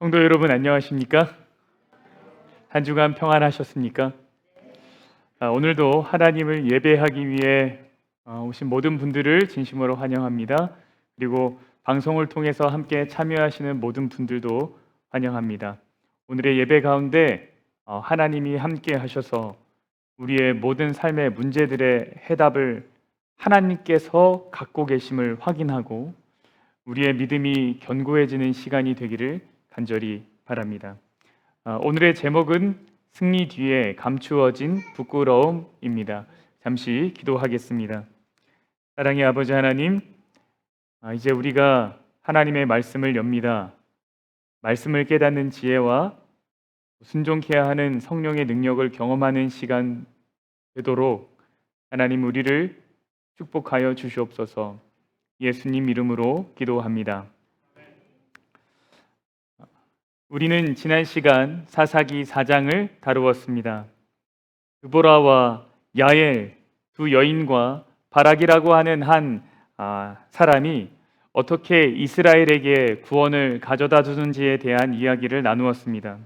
성도 여러분 안녕하십니까? 한 주간 평안하셨습니까? 오늘도 하나님을 예배하기 위해 오신 모든 분들을 진심으로 환영합니다. 그리고 방송을 통해서 함께 참여하시는 모든 분들도 환영합니다. 오늘의 예배 가운데 하나님이 함께 하셔서 우리의 모든 삶의 문제들의 해답을 하나님께서 갖고 계심을 확인하고 우리의 믿음이 견고해지는 시간이 되기를 간절히 바랍니다. 오늘의 제목은 승리 뒤에 감추어진 부끄러움입니다. 잠시 기도하겠습니다. 사랑의 아버지 하나님, 이제 우리가 하나님의 말씀을 엽니다. 말씀을 깨닫는 지혜와 순종케 하는 성령의 능력을 경험하는 시간 되도록 하나님 우리를 축복하여 주시옵소서. 예수님 이름으로 기도합니다. 우리는 지난 시간 사사기 4장을 다루었습니다. 드보라와 야엘 두 여인과 바락이라고 하는 한 사람이 어떻게 이스라엘에게 구원을 가져다 주는지에 대한 이야기를 나누었습니다.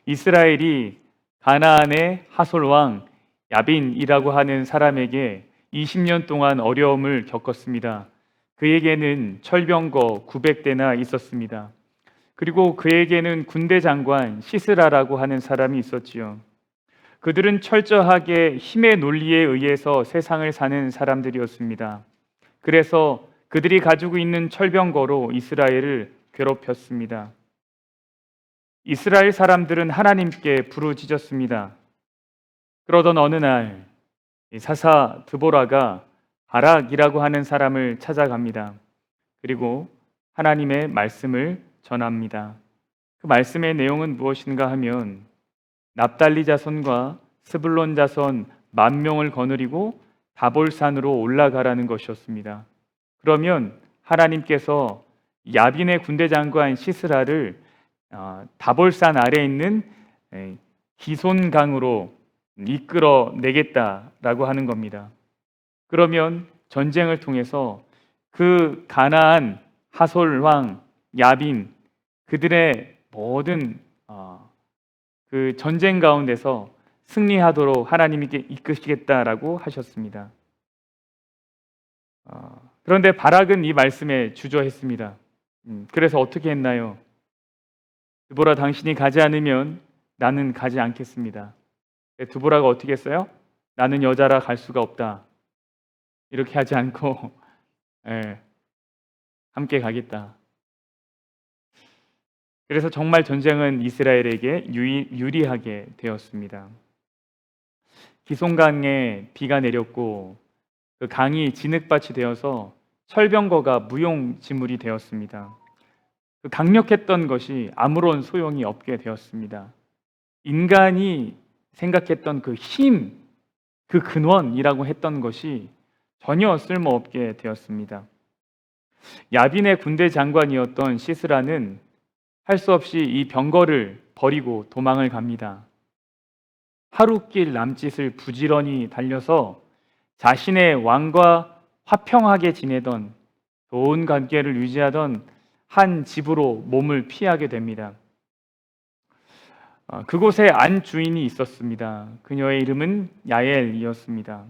이스라엘이 가나안의 하솔 왕 야빈이라고 하는 사람에게 20년 동안 어려움을 겪었습니다. 그에게는 철병거 900대나 있었습니다. 그리고 그에게는 군대 장관 시스라라고 하는 사람이 있었지요. 그들은 철저하게 힘의 논리에 의해서 세상을 사는 사람들이었습니다. 그래서 그들이 가지고 있는 철병거로 이스라엘을 괴롭혔습니다. 이스라엘 사람들은 하나님께 부르짖었습니다. 그러던 어느 날 사사 드보라가 바락이라고 하는 사람을 찾아갑니다. 그리고 하나님의 말씀을 전합니다. 그 말씀의 내용은 무엇인가 하면 납달리 자손과 스불론 자손 10,000명을 거느리고 다볼산으로 올라가라는 것이었습니다. 그러면 하나님께서 야빈의 군대 장관 시스라를 다볼산 아래에 있는 기손강으로 이끌어 내겠다라고 하는 겁니다. 그러면 전쟁을 통해서 그 가나안 하솔 왕 야빈 그들의 모든 그 전쟁 가운데서 승리하도록 하나님께 이끄시겠다라고 하셨습니다. 그런데 바락은 이 말씀에 주저했습니다. 그래서 어떻게 했나요? 드보라 당신이 가지 않으면 나는 가지 않겠습니다. 드보라가 어떻게 했어요? 나는 여자라 갈 수가 없다. 이렇게 하지 않고 함께 가겠다. 그래서 정말 전쟁은 이스라엘에게 유리하게 되었습니다. 기손강에 비가 내렸고 그 강이 진흙밭이 되어서 철병거가 무용지물이 되었습니다. 그 강력했던 것이 아무런 소용이 없게 되었습니다. 인간이 생각했던 그 힘, 그 근원이라고 했던 것이 전혀 쓸모없게 되었습니다. 야빈의 군대 장관이었던 시스라는 할 수 없이 이 병거를 버리고 도망을 갑니다. 하루길 남짓을 부지런히 달려서 자신의 왕과 화평하게 지내던 좋은 관계를 유지하던 한 집으로 몸을 피하게 됩니다. 그곳에 안 주인이 있었습니다. 그녀의 이름은 야엘이었습니다.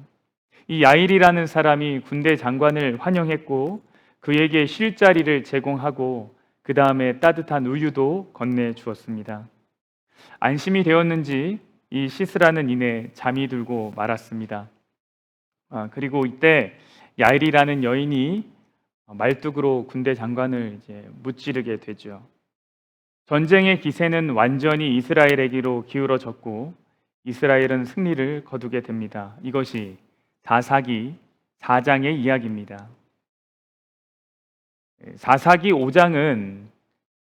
이 야엘이라는 사람이 군대 장관을 환영했고 그에게 쉴 자리를 제공하고 그 다음에 따뜻한 우유도 건네 주었습니다. 안심이 되었는지 이 시스라는 이내 잠이 들고 말았습니다. 그리고 이때 야엘이라는 여인이 말뚝으로 군대 장관을 이제 무찌르게 되죠. 전쟁의 기세는 완전히 이스라엘에게로 기울어졌고 이스라엘은 승리를 거두게 됩니다. 이것이 사사기 4장의 이야기입니다. 사사기 5장은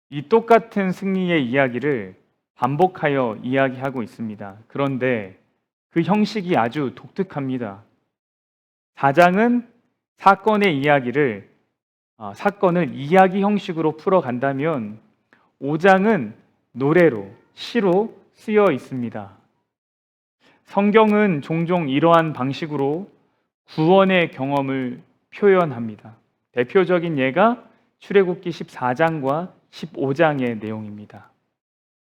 이 똑같은 승리의 이야기를 반복하여 이야기하고 있습니다. 그런데 그 형식이 아주 독특합니다. 4장은 사건의 이야기를 사건을 이야기 형식으로 풀어간다면 5장은 노래로, 시로 쓰여 있습니다. 성경은 종종 이러한 방식으로 구원의 경험을 표현합니다. 대표적인 예가 출애굽기 14장과 15장의 내용입니다.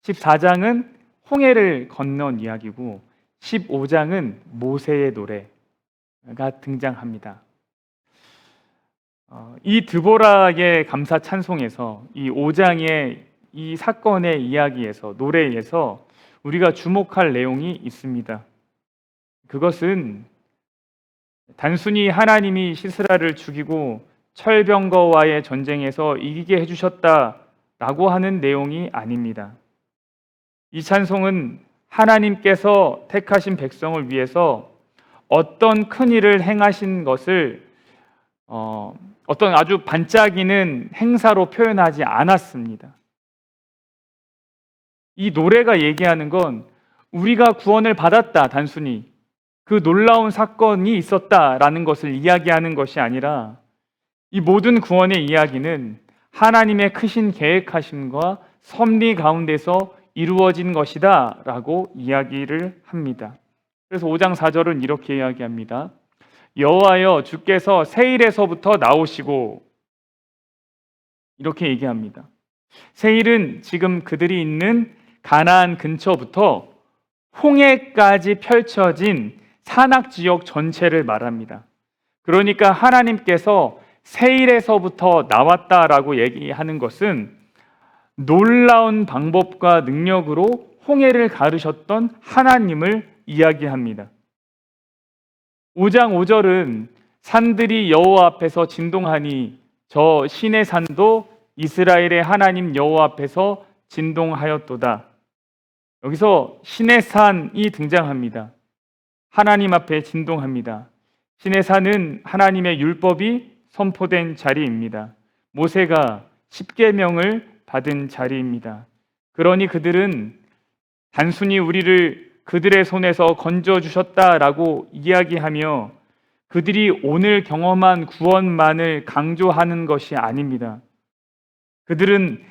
14장은 홍해를 건넌 이야기고 15장은 모세의 노래가 등장합니다. 이 드보라의 감사 찬송에서 이 5장의 이 사건의 이야기에서 노래에서 우리가 주목할 내용이 있습니다. 그것은 단순히 하나님이 시스라를 죽이고 철병거와의 전쟁에서 이기게 해주셨다라고 하는 내용이 아닙니다. 이 찬송은 하나님께서 택하신 백성을 위해서 어떤 큰 일을 행하신 것을 어떤 아주 반짝이는 행사로 표현하지 않았습니다. 이 노래가 얘기하는 건 우리가 구원을 받았다, 단순히 그 놀라운 사건이 있었다라는 것을 이야기하는 것이 아니라 이 모든 구원의 이야기는 하나님의 크신 계획하심과 섭리 가운데서 이루어진 것이다 라고 이야기를 합니다. 그래서 5장 4절은 이렇게 이야기합니다. 여호와여 주께서 세일에서부터 나오시고, 이렇게 얘기합니다. 세일은 지금 그들이 있는 가나안 근처부터 홍해까지 펼쳐진 산악 지역 전체를 말합니다. 그러니까 하나님께서 세일에서부터 나왔다라고 얘기하는 것은 놀라운 방법과 능력으로 홍해를 가르셨던 하나님을 이야기합니다. 5장 5절은 산들이 여호와 앞에서 진동하니 저 시내 산도 이스라엘의 하나님 여호와 앞에서 진동하였도다. 여기서 시내 산이 등장합니다. 하나님 앞에 진동합니다. 시내 산은 하나님의 율법이 선포된 자리입니다. 모세가 십계명을 받은 자리입니다. 그러니 그들은 단순히 우리를 그들의 손에서 건져주셨다라고 이야기하며 그들이 오늘 경험한 구원만을 강조하는 것이 아닙니다. 그들은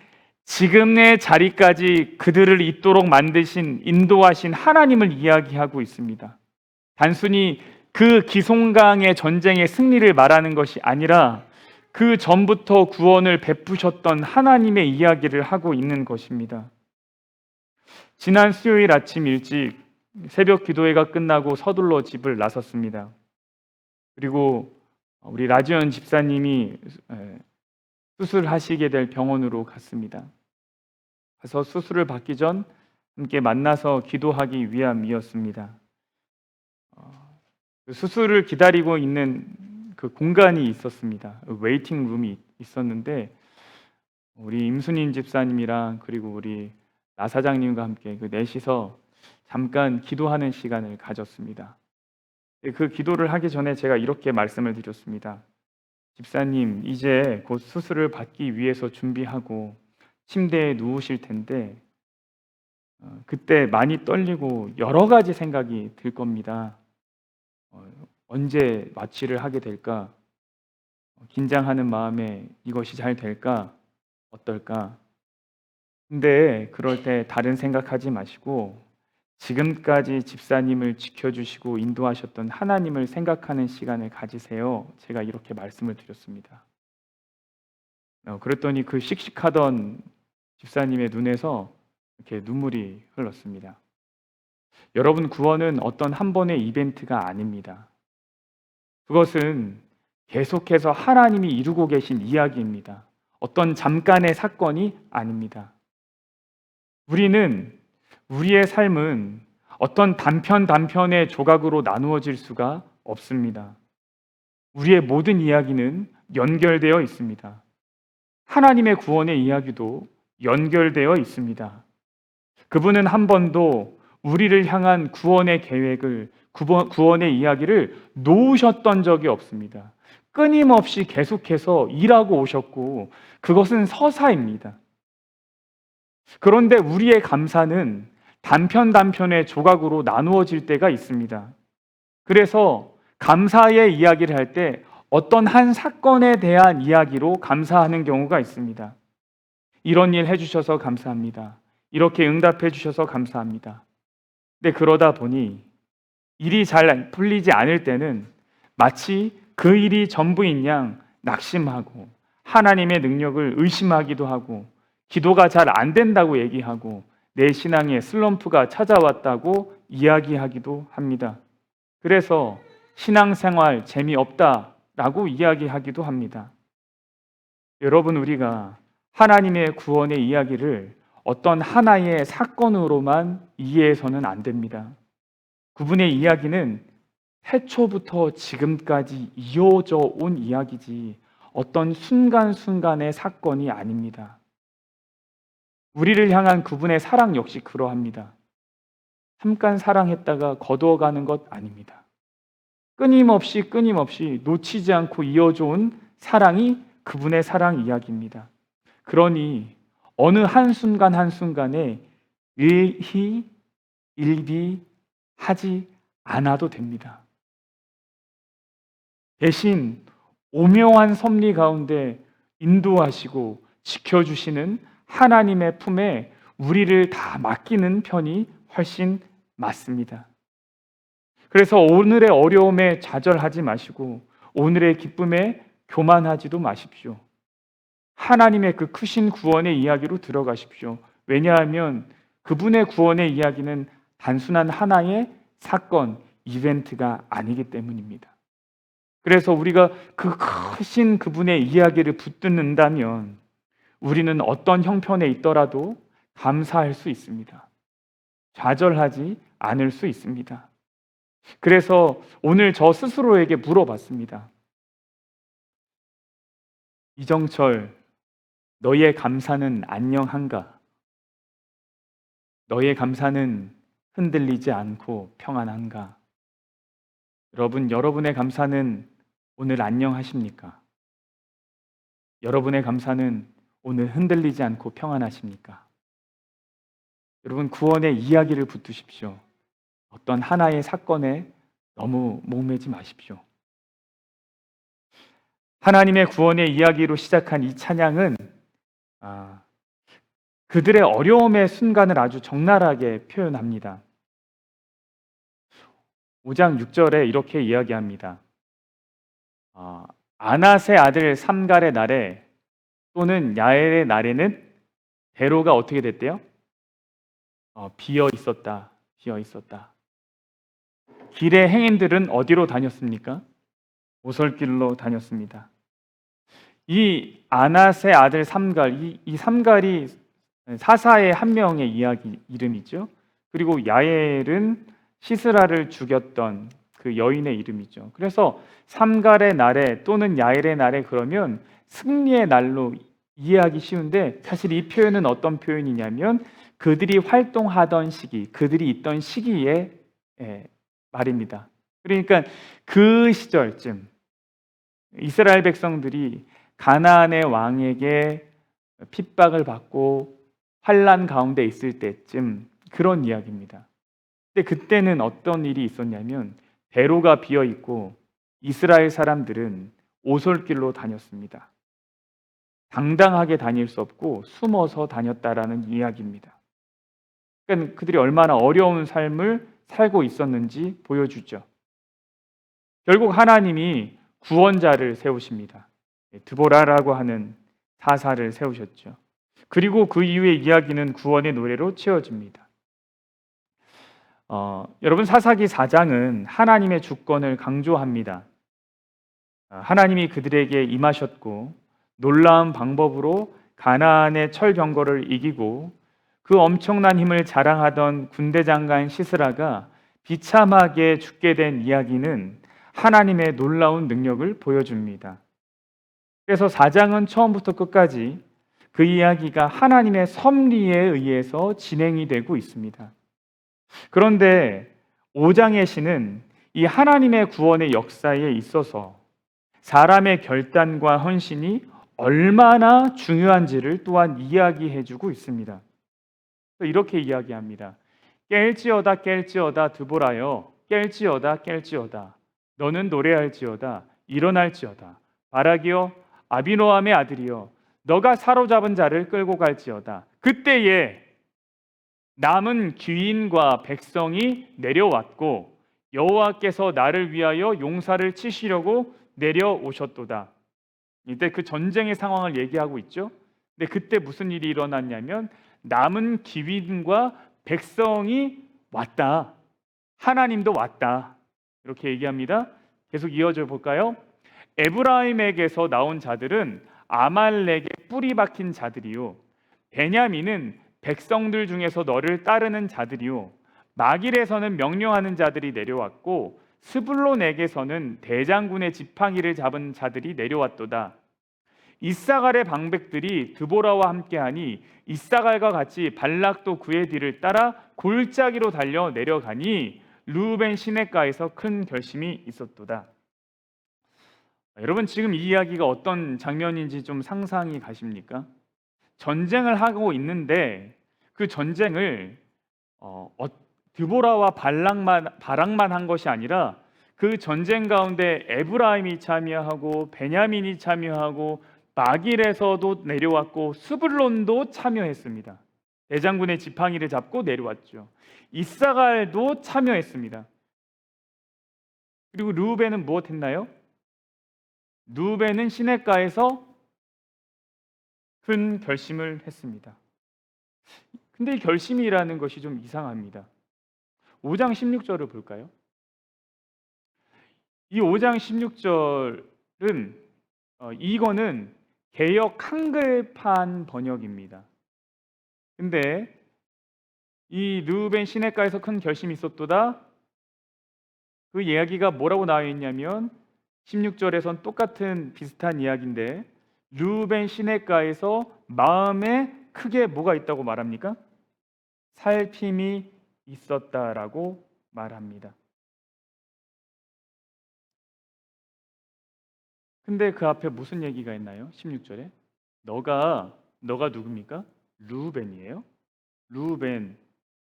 지금의 자리까지 그들을 있도록 만드신, 인도하신 하나님을 이야기하고 있습니다. 단순히 그 기송강의 전쟁의 승리를 말하는 것이 아니라 그 전부터 구원을 베푸셨던 하나님의 이야기를 하고 있는 것입니다. 지난 수요일 아침 일찍 새벽 기도회가 끝나고 서둘러 집을 나섰습니다. 그리고 우리 라지언 집사님이 수술하시게 될 병원으로 갔습니다. 그래서 수술을 받기 전 함께 만나서 기도하기 위함이었습니다. 수술을 기다리고 있는 그 공간이 있었습니다. 웨이팅 룸이 있었는데 우리 임순인 집사님이랑 그리고 우리 나 사장님과 함께 그 넷이서 잠깐 기도하는 시간을 가졌습니다. 그 기도를 하기 전에 제가 이렇게 말씀을 드렸습니다. 집사님, 이제 곧 수술을 받기 위해서 준비하고 침대에 누우실 텐데 그때 많이 떨리고 여러 가지 생각이 들 겁니다. 언제 마취를 하게 될까? 긴장하는 마음에 이것이 잘 될까? 어떨까? 근데 그럴 때 다른 생각하지 마시고 지금까지 집사님을 지켜주시고 인도하셨던 하나님을 생각하는 시간을 가지세요. 제가 이렇게 말씀을 드렸습니다. 그랬더니 그 씩씩하던 집사님의 눈에서 이렇게 눈물이 흘렀습니다. 여러분, 구원은 어떤 한 번의 이벤트가 아닙니다. 그것은 계속해서 하나님이 이루고 계신 이야기입니다. 어떤 잠깐의 사건이 아닙니다. 우리의 삶은 어떤 단편의 조각으로 나누어질 수가 없습니다. 우리의 모든 이야기는 연결되어 있습니다. 하나님의 구원의 이야기도 연결되어 있습니다. 그분은 한 번도 우리를 향한 구원의 계획을, 구원의 이야기를 놓으셨던 적이 없습니다. 끊임없이 계속해서 일하고 오셨고 그것은 서사입니다. 그런데 우리의 감사는 단편의 조각으로 나누어질 때가 있습니다. 그래서 감사의 이야기를 할 때 어떤 한 사건에 대한 이야기로 감사하는 경우가 있습니다. 이런 일 해주셔서 감사합니다. 이렇게 응답해 주셔서 감사합니다. 근데 그러다 보니 일이 잘 풀리지 않을 때는 마치 그 일이 전부인 양 낙심하고 하나님의 능력을 의심하기도 하고 기도가 잘 안 된다고 얘기하고 내 신앙에 슬럼프가 찾아왔다고 이야기하기도 합니다. 그래서 신앙생활 재미없다라고 이야기하기도 합니다. 여러분, 우리가 하나님의 구원의 이야기를 어떤 하나의 사건으로만 이해해서는 안 됩니다. 그분의 이야기는 태초부터 지금까지 이어져 온 이야기지 어떤 순간순간의 사건이 아닙니다. 우리를 향한 그분의 사랑 역시 그러합니다. 잠깐 사랑했다가 거두어가는 것 아닙니다. 끊임없이 놓치지 않고 이어져 온 사랑이 그분의 사랑 이야기입니다. 그러니 어느 한순간 한순간에 일비하지 않아도 됩니다. 대신 오묘한 섭리 가운데 인도하시고 지켜주시는 하나님의 품에 우리를 다 맡기는 편이 훨씬 맞습니다. 그래서 오늘의 어려움에 좌절하지 마시고 오늘의 기쁨에 교만하지도 마십시오. 하나님의 그 크신 구원의 이야기로 들어가십시오. 왜냐하면 그분의 구원의 이야기는 단순한 하나의 사건, 이벤트가 아니기 때문입니다. 그래서 우리가 그 크신 그분의 이야기를 붙듣는다면 우리는 어떤 형편에 있더라도 감사할 수 있습니다. 좌절하지 않을 수 있습니다. 그래서 오늘 저 스스로에게 물어봤습니다. 이정철, 너의 감사는 안녕한가? 너의 감사는 흔들리지 않고 평안한가? 여러분, 여러분의 감사는 오늘 안녕하십니까? 여러분의 감사는 오늘 흔들리지 않고 평안하십니까? 여러분, 구원의 이야기를 붙드십시오. 어떤 하나의 사건에 너무 목매지 마십시오. 하나님의 구원의 이야기로 시작한 이 찬양은 그들의 어려움의 순간을 아주 적나라하게 표현합니다. 5장 6절에 이렇게 이야기합니다. 아낫의 아들 삼갈의 날에 또는 야엘의 날에는 대로가 어떻게 됐대요? 비어 있었다. 길의 행인들은 어디로 다녔습니까? 오솔길로 다녔습니다. 이 아낫의 아들 삼갈, 이 삼갈이 사사의 한 명의 이름이죠. 그리고 야엘은 시스라를 죽였던 그 여인의 이름이죠. 그래서 삼갈의 날에 또는 야엘의 날에 그러면 승리의 날로 이해하기 쉬운데 사실 이 표현은 어떤 표현이냐면 그들이 활동하던 시기, 그들이 있던 시기의 말입니다. 그러니까 그 시절쯤 이스라엘 백성들이 가나안의 왕에게 핍박을 받고 환난 가운데 있을 때쯤 그런 이야기입니다. 근데 그때는 어떤 일이 있었냐면 대로가 비어 있고 이스라엘 사람들은 오솔길로 다녔습니다. 당당하게 다닐 수 없고 숨어서 다녔다라는 이야기입니다. 그러니까 그들이 얼마나 어려운 삶을 살고 있었는지 보여주죠. 결국 하나님이 구원자를 세우십니다. 드보라라고 하는 사사를 세우셨죠. 그리고 그 이후의 이야기는 구원의 노래로 채워집니다. 여러분, 사사기 4장은 하나님의 주권을 강조합니다. 하나님이 그들에게 임하셨고 놀라운 방법으로 가나안의 철병거를 이기고 그 엄청난 힘을 자랑하던 군대 장관 시스라가 비참하게 죽게 된 이야기는 하나님의 놀라운 능력을 보여줍니다. 그래서 4장은 처음부터 끝까지 그 이야기가 하나님의 섭리에 의해서 진행이 되고 있습니다. 그런데 5장의 시는 이 하나님의 구원의 역사에 있어서 사람의 결단과 헌신이 얼마나 중요한지를 또한 이야기해주고 있습니다. 이렇게 이야기합니다. 깰지어다 드보라여, 깰지어다 너는 노래할지어다, 일어날지어다. 바라기여 아비노함의 아들이여, 너가 사로잡은 자를 끌고 갈지어다. 그때에 남은 귀인과 백성이 내려왔고 여호와께서 나를 위하여 용사를 치시려고 내려오셨도다. 이때 그 전쟁의 상황을 얘기하고 있죠. 근데 그때 무슨 일이 일어났냐면 남은 기민과 백성이 왔다. 하나님도 왔다. 이렇게 얘기합니다. 계속 이어져 볼까요? 에브라임에게서 나온 자들은 아말렉의 뿌리 박힌 자들이요, 베냐민은 백성들 중에서 너를 따르는 자들이요, 마길에서는 명령하는 자들이 내려왔고 스불론에게서는 대장군의 지팡이를 잡은 자들이 내려왔도다. 이사갈의 방백들이 드보라와 함께하니 이사갈과 같이 발락도 그의 뒤를 따라 골짜기로 달려 내려가니 르우벤 시냇가에서 큰 결심이 있었도다. 여러분, 지금 이 이야기가 어떤 장면인지 좀 상상이 가십니까? 전쟁을 하고 있는데 그 전쟁을 드보라와 바락만 한 것이 아니라 그 전쟁 가운데 에브라임이 참여하고 베냐민이 참여하고 마길에서도 내려왔고 스불론도 참여했습니다. 대장군의 지팡이를 잡고 내려왔죠. 이사갈도 참여했습니다. 그리고 르우벤은 무엇했나요? 르우벤은 시냇가에서 큰 결심을 했습니다. 근데 이 결심이라는 것이 좀 이상합니다. 5장 16절을 볼까요? 이 5장 16절은 이거는 개역 한글판 번역입니다. 근데 이 르우벤 시냇가에서 큰 결심이 있었도다, 그 이야기가 뭐라고 나와 있냐면 16절에선 똑같은 비슷한 이야기인데 르우벤 시냇가에서 마음에 크게 뭐가 있다고 말합니까? 살핌이 있었다라고 말합니다. 근데 그 앞에 무슨 얘기가 있나요? 16절에 너가 누굽니까? 르우벤이에요. 르우벤,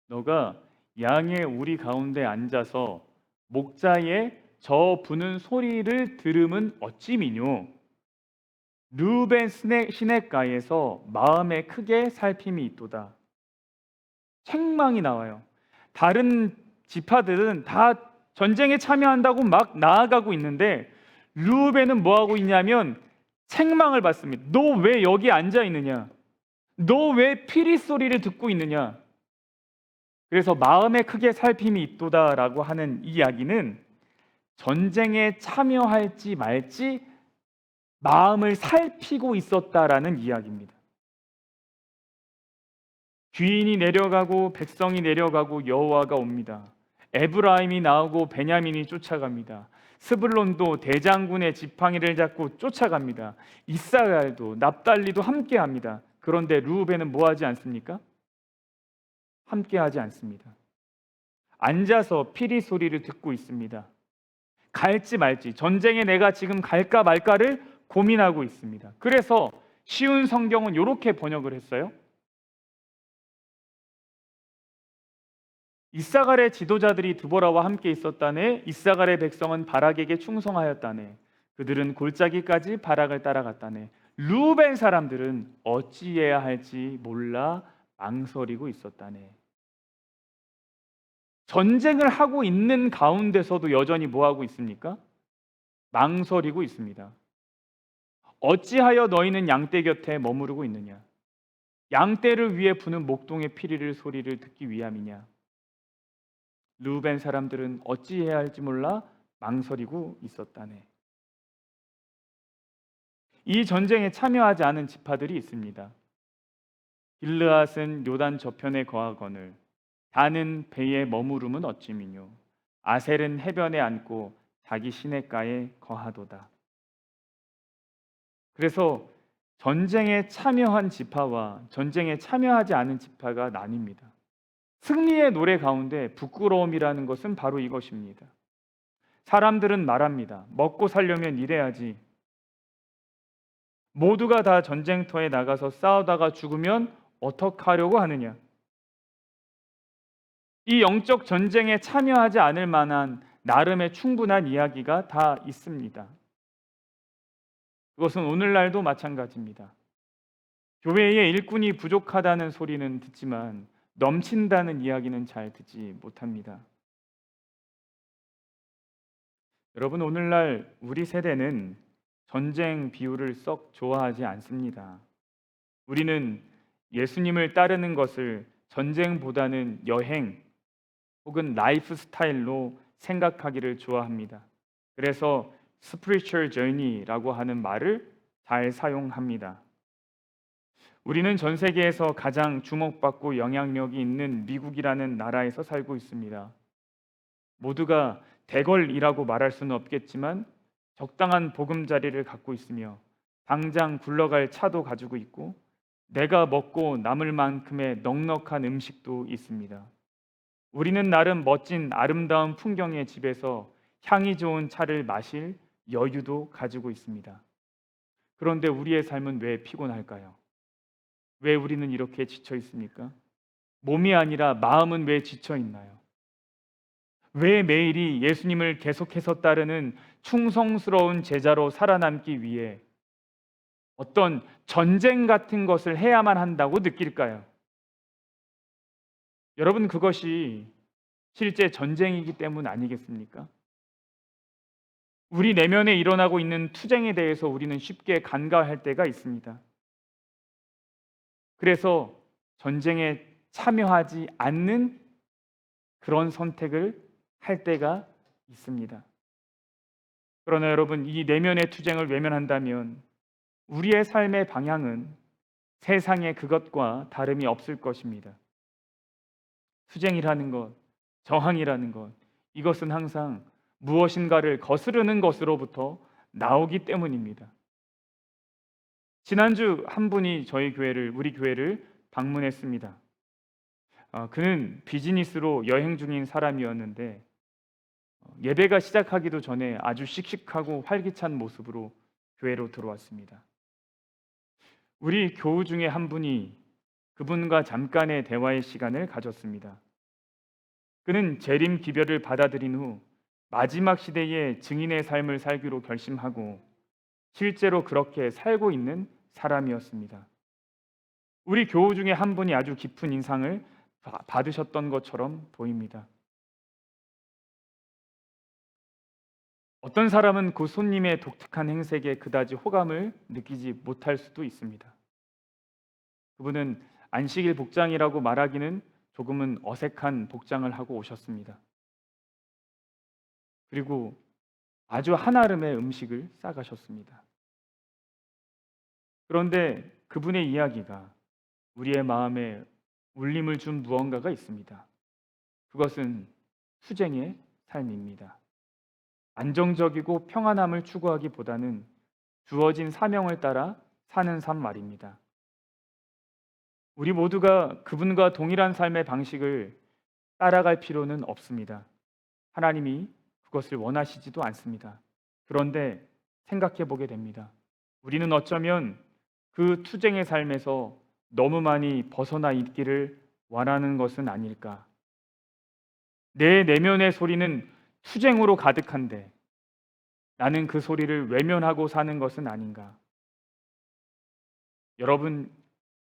너가 양의 우리 가운데 앉아서 목자의 저 부는 소리를 들음은 어찌미뇨? 르우벤 시냇가에서 마음에 크게 살핌이 있도다. 책망이 나와요. 다른 지파들은 다 전쟁에 참여한다고 막 나아가고 있는데 르우벤은 뭐 하고 있냐면 책망을 받습니다. 너 왜 여기 앉아 있느냐? 너 왜 피리 소리를 듣고 있느냐? 그래서 마음에 크게 살핌이 있도다라고 하는 이 이야기는 전쟁에 참여할지 말지 마음을 살피고 있었다라는 이야기입니다. 귀인이 내려가고 백성이 내려가고 여호와가 옵니다. 에브라임이 나오고 베냐민이 쫓아갑니다. 스불론도 대장군의 지팡이를 잡고 쫓아갑니다. 이스라엘도 납달리도 함께합니다. 그런데 르우벤은 뭐하지 않습니까? 함께하지 않습니다. 앉아서 피리 소리를 듣고 있습니다. 갈지 말지, 전쟁에 내가 지금 갈까 말까를 고민하고 있습니다. 그래서 쉬운 성경은 이렇게 번역을 했어요. 이사갈의 지도자들이 드보라와 함께 있었다네. 이사갈의 백성은 바락에게 충성하였다네. 그들은 골짜기까지 바락을 따라갔다네. 르우벤 사람들은 어찌해야 할지 몰라 망설이고 있었다네. 전쟁을 하고 있는 가운데서도 여전히 뭐하고 있습니까? 망설이고 있습니다. 어찌하여 너희는 양떼 곁에 머무르고 있느냐? 양떼를 위해 부는 목동의 피리를 소리를 듣기 위함이냐? 르우벤 사람들은 어찌해야 할지 몰라 망설이고 있었다네. 이 전쟁에 참여하지 않은 지파들이 있습니다. 길르앗은 요단 저편에 거하거늘 다는 배에 머무름은 어찌미뇨? 아셀은 해변에 앉고 자기 시냇가에 거하도다. 그래서 전쟁에 참여한 지파와 전쟁에 참여하지 않은 지파가 나뉩니다. 승리의 노래 가운데 부끄러움이라는 것은 바로 이것입니다. 사람들은 말합니다. 먹고 살려면 일해야지. 모두가 다 전쟁터에 나가서 싸우다가 죽으면 어떡하려고 하느냐? 이 영적 전쟁에 참여하지 않을 만한 나름의 충분한 이야기가 다 있습니다. 그것은 오늘날도 마찬가지입니다. 교회에 일꾼이 부족하다는 소리는 듣지만 넘친다는 이야기는 잘 듣지 못합니다. 여러분, 오늘날 우리 세대는 전쟁 비유를 썩 좋아하지 않습니다. 우리는 예수님을 따르는 것을 전쟁보다는 여행 혹은 라이프 스타일로 생각하기를 좋아합니다. 그래서 spiritual journey라고 하는 말을 잘 사용합니다. 우리는 전 세계에서 가장 주목받고 영향력이 있는 미국이라는 나라에서 살고 있습니다. 모두가 대걸이라고 말할 수는 없겠지만 적당한 보금자리를 갖고 있으며 당장 굴러갈 차도 가지고 있고 내가 먹고 남을 만큼의 넉넉한 음식도 있습니다. 우리는 나름 멋진 아름다운 풍경의 집에서 향이 좋은 차를 마실 여유도 가지고 있습니다. 그런데 우리의 삶은 왜 피곤할까요? 왜 우리는 이렇게 지쳐 있습니까? 몸이 아니라 마음은 왜 지쳐 있나요? 왜 매일이 예수님을 계속해서 따르는 충성스러운 제자로 살아남기 위해 어떤 전쟁 같은 것을 해야만 한다고 느낄까요? 여러분, 그것이 실제 전쟁이기 때문 아니겠습니까? 우리 내면에 일어나고 있는 투쟁에 대해서 우리는 쉽게 간과할 때가 있습니다. 그래서 전쟁에 참여하지 않는 그런 선택을 할 때가 있습니다. 그러나 여러분, 이 내면의 투쟁을 외면한다면 우리의 삶의 방향은 세상의 그것과 다름이 없을 것입니다. 투쟁이라는 것, 저항이라는 것, 이것은 항상 무엇인가를 거스르는 것으로부터 나오기 때문입니다. 지난주 한 분이 우리 교회를 방문했습니다. 그는 비즈니스로 여행 중인 사람이었는데 예배가 시작하기도 전에 아주 씩씩하고 활기찬 모습으로 교회로 들어왔습니다. 우리 교우 중에 한 분이 그분과 잠깐의 대화의 시간을 가졌습니다. 그는 재림 기별을 받아들인 후 마지막 시대의 증인의 삶을 살기로 결심하고 실제로 그렇게 살고 있는 사람이었습니다. 우리 교우 중에 한 분이 아주 깊은 인상을 받으셨던 것처럼 보입니다. 어떤 사람은 그 손님의 독특한 행색에 그다지 호감을 느끼지 못할 수도 있습니다. 그분은 안식일 복장이라고 말하기는 조금은 어색한 복장을 하고 오셨습니다. 그리고 아주 한아름의 음식을 싸가셨습니다. 그런데 그분의 이야기가 우리의 마음에 울림을 준 무언가가 있습니다. 그것은 투쟁의 삶입니다. 안정적이고 평안함을 추구하기보다는 주어진 사명을 따라 사는 삶 말입니다. 우리 모두가 그분과 동일한 삶의 방식을 따라갈 필요는 없습니다. 하나님이 그것을 원하시지도 않습니다. 그런데 생각해 보게 됩니다. 우리는 어쩌면 그 투쟁의 삶에서 너무 많이 벗어나 있기를 원하는 것은 아닐까. 내 내면의 소리는 투쟁으로 가득한데 나는 그 소리를 외면하고 사는 것은 아닌가. 여러분,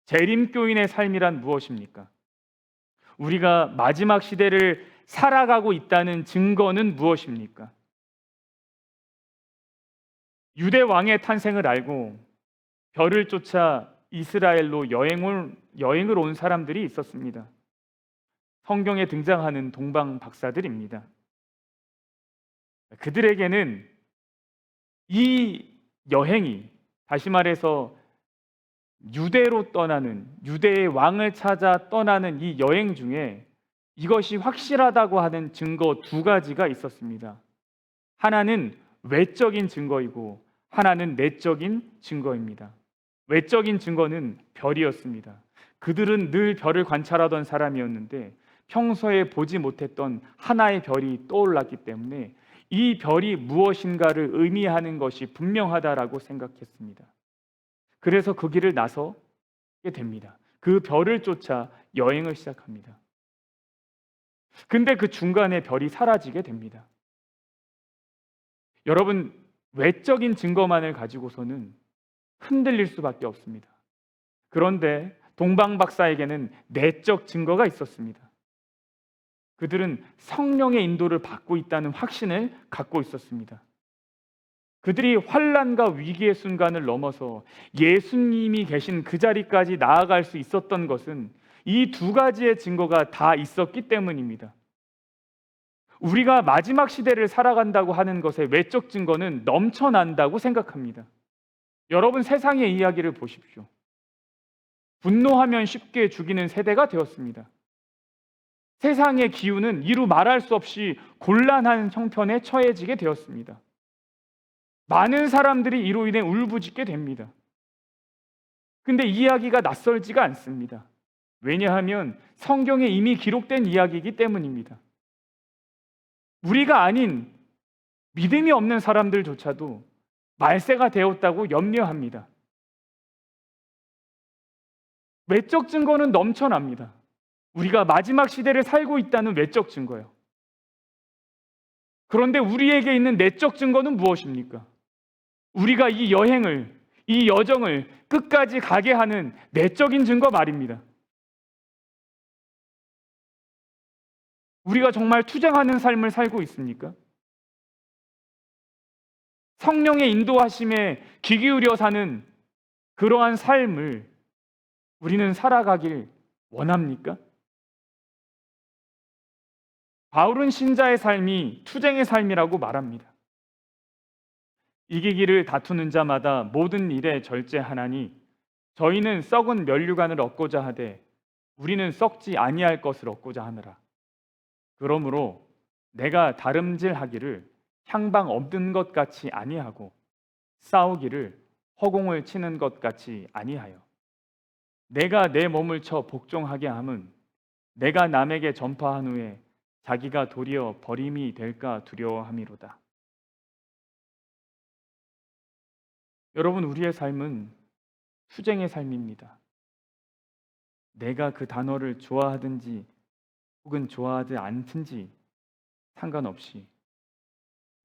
재림교인의 삶이란 무엇입니까? 우리가 마지막 시대를 살아가고 있다는 증거는 무엇입니까? 유대 왕의 탄생을 알고 별을 쫓아 이스라엘로 여행을 온 사람들이 있었습니다. 성경에 등장하는 동방 박사들입니다. 그들에게는 이 여행이, 다시 말해서 유대의 왕을 찾아 떠나는 이 여행 중에 이것이 확실하다고 하는 증거 두 가지가 있었습니다. 하나는 외적인 증거이고 하나는 내적인 증거입니다. 외적인 증거는 별이었습니다. 그들은 늘 별을 관찰하던 사람이었는데 평소에 보지 못했던 하나의 별이 떠올랐기 때문에 이 별이 무엇인가를 의미하는 것이 분명하다라고 생각했습니다. 그래서 그 길을 나서게 됩니다. 그 별을 쫓아 여행을 시작합니다. 근데 그 중간에 별이 사라지게 됩니다. 여러분, 외적인 증거만을 가지고서는 흔들릴 수밖에 없습니다. 그런데 동방 박사에게는 내적 증거가 있었습니다. 그들은 성령의 인도를 받고 있다는 확신을 갖고 있었습니다. 그들이 환난과 위기의 순간을 넘어서 예수님이 계신 그 자리까지 나아갈 수 있었던 것은 이 두 가지의 증거가 다 있었기 때문입니다. 우리가 마지막 시대를 살아간다고 하는 것의 외적 증거는 넘쳐난다고 생각합니다. 여러분, 세상의 이야기를 보십시오. 분노하면 쉽게 죽이는 세대가 되었습니다. 세상의 기후는 이루 말할 수 없이 곤란한 형편에 처해지게 되었습니다. 많은 사람들이 이로 인해 울부짖게 됩니다. 근데 이야기가 낯설지가 않습니다. 왜냐하면 성경에 이미 기록된 이야기이기 때문입니다. 우리가 아닌 믿음이 없는 사람들조차도 말세가 되었다고 염려합니다. 외적 증거는 넘쳐납니다. 우리가 마지막 시대를 살고 있다는 외적 증거요. 그런데 우리에게 있는 내적 증거는 무엇입니까? 우리가 이 여행을, 이 여정을 끝까지 가게 하는 내적인 증거 말입니다. 우리가 정말 투쟁하는 삶을 살고 있습니까? 성령의 인도하심에 귀 기울여 사는 그러한 삶을 우리는 살아가길 원합니까? 바울은 신자의 삶이 투쟁의 삶이라고 말합니다. 이기기를 다투는 자마다 모든 일에 절제하나니 저희는 썩은 면류관을 얻고자 하되 우리는 썩지 아니할 것을 얻고자 하느라. 그러므로 내가 다름질하기를 향방 없는 것 같이 아니하고 싸우기를 허공을 치는 것 같이 아니하여 내가 내 몸을 쳐 복종하게 함은 내가 남에게 전파한 후에 자기가 도리어 버림이 될까 두려워함이로다. 여러분, 우리의 삶은 투쟁의 삶입니다. 내가 그 단어를 좋아하든지 혹은 좋아하지 않든지 상관없이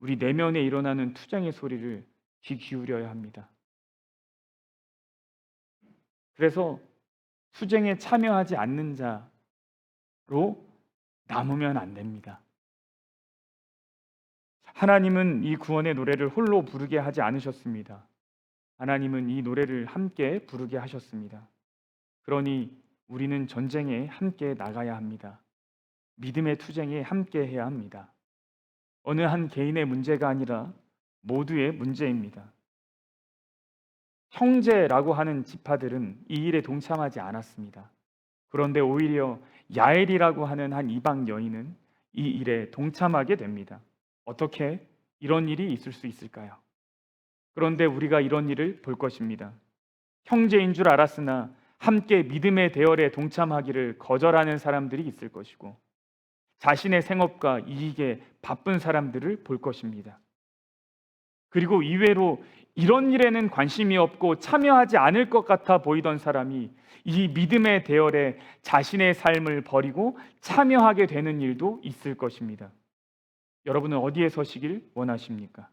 우리 내면에 일어나는 투쟁의 소리를 귀 기울여야 합니다. 그래서 투쟁에 참여하지 않는 자로 남으면 안 됩니다. 하나님은 이 구원의 노래를 홀로 부르게 하지 않으셨습니다. 하나님은 이 노래를 함께 부르게 하셨습니다. 그러니 우리는 전쟁에 함께 나가야 합니다. 믿음의 투쟁에 함께 해야 합니다. 어느 한 개인의 문제가 아니라 모두의 문제입니다. 형제라고 하는 지파들은 이 일에 동참하지 않았습니다. 그런데 오히려 야엘이라고 하는 한 이방 여인은 이 일에 동참하게 됩니다. 어떻게 이런 일이 있을 수 있을까요? 그런데 우리가 이런 일을 볼 것입니다. 형제인 줄 알았으나 함께 믿음의 대열에 동참하기를 거절하는 사람들이 있을 것이고 자신의 생업과 이익에 바쁜 사람들을 볼 것입니다. 그리고 이외로 이런 일에는 관심이 없고 참여하지 않을 것 같아 보이던 사람이 이 믿음의 대열에 자신의 삶을 버리고 참여하게 되는 일도 있을 것입니다. 여러분은 어디에 서시길 원하십니까?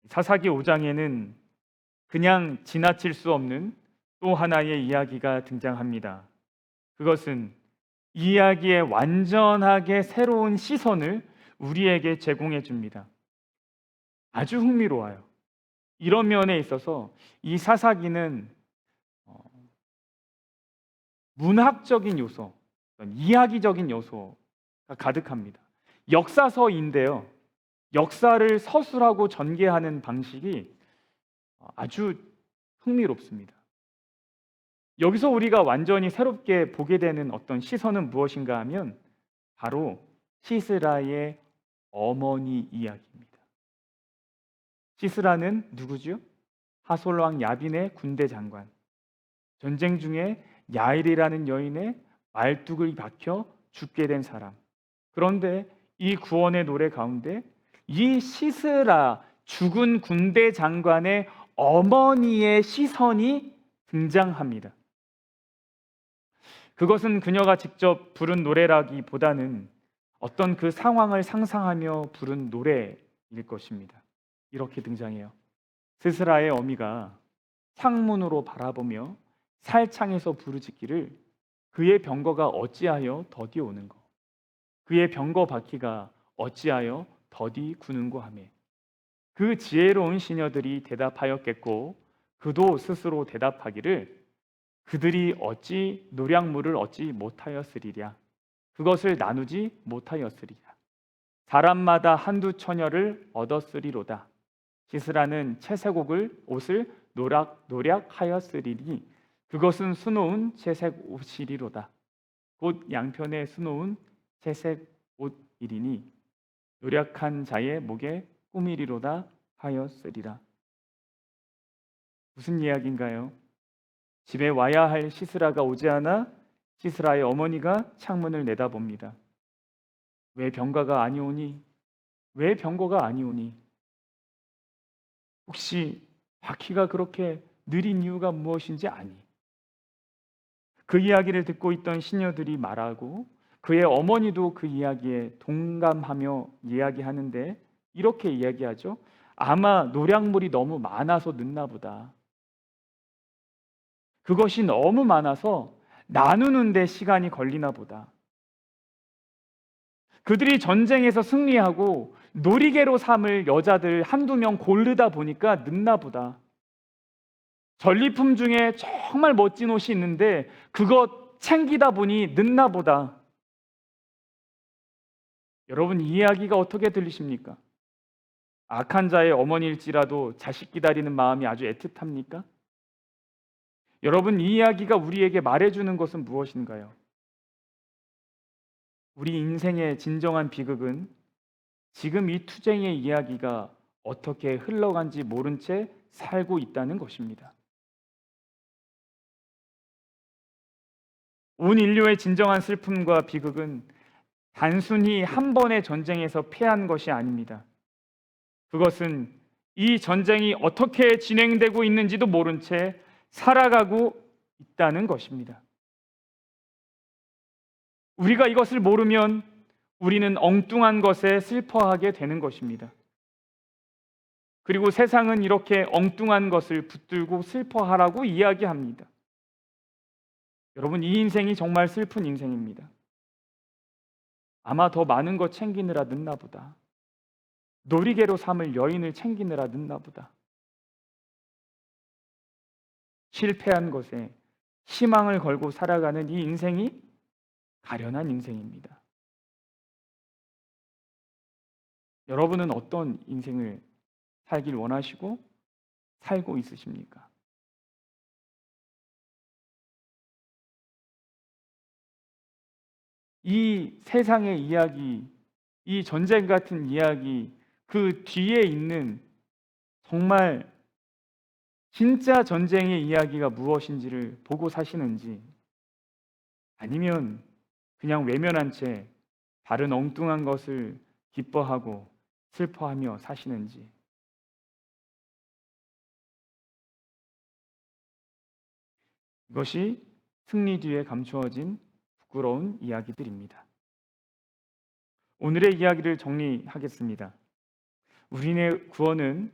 사사기 5장에는 그냥 지나칠 수 없는 또 하나의 이야기가 등장합니다. 그것은 이야기의 완전하게 새로운 시선을 우리에게 제공해 줍니다. 아주 흥미로워요. 이런 면에 있어서 이 사사기는 문학적인 요소, 이야기적인 요소가 가득합니다. 역사서인데요. 역사를 서술하고 전개하는 방식이 아주 흥미롭습니다. 여기서 우리가 완전히 새롭게 보게 되는 어떤 시선은 무엇인가 하면 바로 시스라의 어머니 이야기입니다. 시스라는 누구죠? 하솔왕 야빈의 군대 장관. 전쟁 중에 야일이라는 여인의 말뚝을 박혀 죽게 된 사람. 그런데 이 구원의 노래 가운데 이 시스라, 죽은 군대 장관의 어머니의 시선이 등장합니다. 그것은 그녀가 직접 부른 노래라기보다는 어떤 그 상황을 상상하며 부른 노래일 것입니다. 이렇게 등장해요. 스스라의 어미가 창문으로 바라보며 살창에서 부르짖기를 그의 병거가 어찌하여 더디오는고. 그의 병거 바퀴가 어찌하여 더디 구는고 하며 그 지혜로운 시녀들이 대답하였겠고 그도 스스로 대답하기를 그들이 어찌 노량물을 얻지 못하였으리랴 그것을 나누지 못하였으리랴 사람마다 한두 처녀를 얻었으리로다 시스라는 채색 옷을 노략하였으리니 그것은 수놓은 채색 옷이리로다 곧 양편에 수놓은 채색 옷이리니 노력한 자의 목에 꿈이리로다 하였으리라. 무슨 이야기인가요? 집에 와야 할 시스라가 오지 않아 시스라의 어머니가 창문을 내다봅니다. 왜 병가가 아니오니? 왜 병거가 아니오니? 혹시 바퀴가 그렇게 느린 이유가 무엇인지 아니? 그 이야기를 듣고 있던 시녀들이 말하고 그의 어머니도 그 이야기에 동감하며 이야기하는데 이렇게 이야기하죠. 아마 노량물이 너무 많아서 늦나 보다. 그것이 너무 많아서 나누는데 시간이 걸리나 보다. 그들이 전쟁에서 승리하고 놀이개로 삼을 여자들 한두 명 고르다 보니까 늦나 보다. 전리품 중에 정말 멋진 옷이 있는데 그것 챙기다 보니 늦나 보다. 여러분, 이 이야기가 어떻게 들리십니까? 악한 자의 어머니일지라도 자식 기다리는 마음이 아주 애틋합니까? 여러분, 이 이야기가 우리에게 말해주는 것은 무엇인가요? 우리 인생의 진정한 비극은 지금 이 투쟁의 이야기가 어떻게 흘러간지 모른 채 살고 있다는 것입니다. 온 인류의 진정한 슬픔과 비극은 단순히 한 번의 전쟁에서 패한 것이 아닙니다. 그것은 이 전쟁이 어떻게 진행되고 있는지도 모른 채 살아가고 있다는 것입니다. 우리가 이것을 모르면 우리는 엉뚱한 것에 슬퍼하게 되는 것입니다. 그리고 세상은 이렇게 엉뚱한 것을 붙들고 슬퍼하라고 이야기합니다. 여러분, 이 인생이 정말 슬픈 인생입니다. 아마 더 많은 것 챙기느라 늦나 보다. 놀이개로 삼을 여인을 챙기느라 늦나 보다. 실패한 것에 희망을 걸고 살아가는 이 인생이 가련한 인생입니다. 여러분은 어떤 인생을 살길 원하시고 살고 있으십니까? 이 세상의 이야기, 이 전쟁 같은 이야기, 그 뒤에 있는 정말 진짜 전쟁의 이야기가 무엇인지를 보고 사시는지, 아니면 그냥 외면한 채 다른 엉뚱한 것을 기뻐하고 슬퍼하며 사시는지. 이것이 승리 뒤에 감추어진 부끄러운 이야기들입니다. 오늘의 이야기를 정리하겠습니다. 우리의 구원은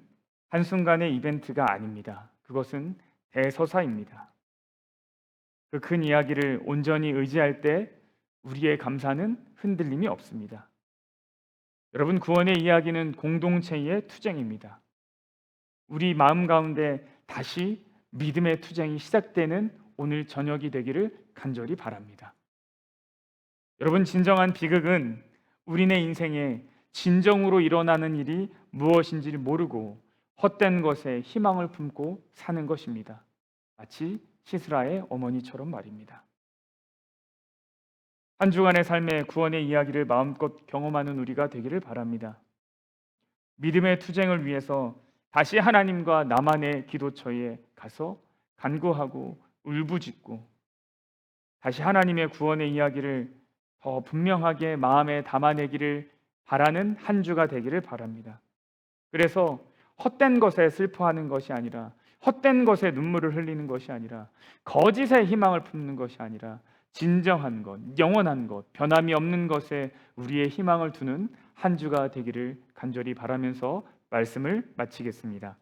한순간의 이벤트가 아닙니다. 그것은 대서사입니다. 그 큰 이야기를 온전히 의지할 때 우리의 감사는 흔들림이 없습니다. 여러분, 구원의 이야기는 공동체의 투쟁입니다. 우리 마음 가운데 다시 믿음의 투쟁이 시작되는 오늘 저녁이 되기를 간절히 바랍니다. 여러분, 진정한 비극은 우리네 인생에 진정으로 일어나는 일이 무엇인지를 모르고 헛된 것에 희망을 품고 사는 것입니다. 마치 시스라의 어머니처럼 말입니다. 한 주간의 삶의 구원의 이야기를 마음껏 경험하는 우리가 되기를 바랍니다. 믿음의 투쟁을 위해서 다시 하나님과 나만의 기도처에 가서 간구하고 울부짖고 다시 하나님의 구원의 이야기를 더 분명하게 마음에 담아내기를 바라는 한 주가 되기를 바랍니다. 그래서 헛된 것에 슬퍼하는 것이 아니라, 헛된 것에 눈물을 흘리는 것이 아니라, 거짓에 희망을 품는 것이 아니라 진정한 것, 영원한 것, 변함이 없는 것에 우리의 희망을 두는 한 주가 되기를 간절히 바라면서 말씀을 마치겠습니다.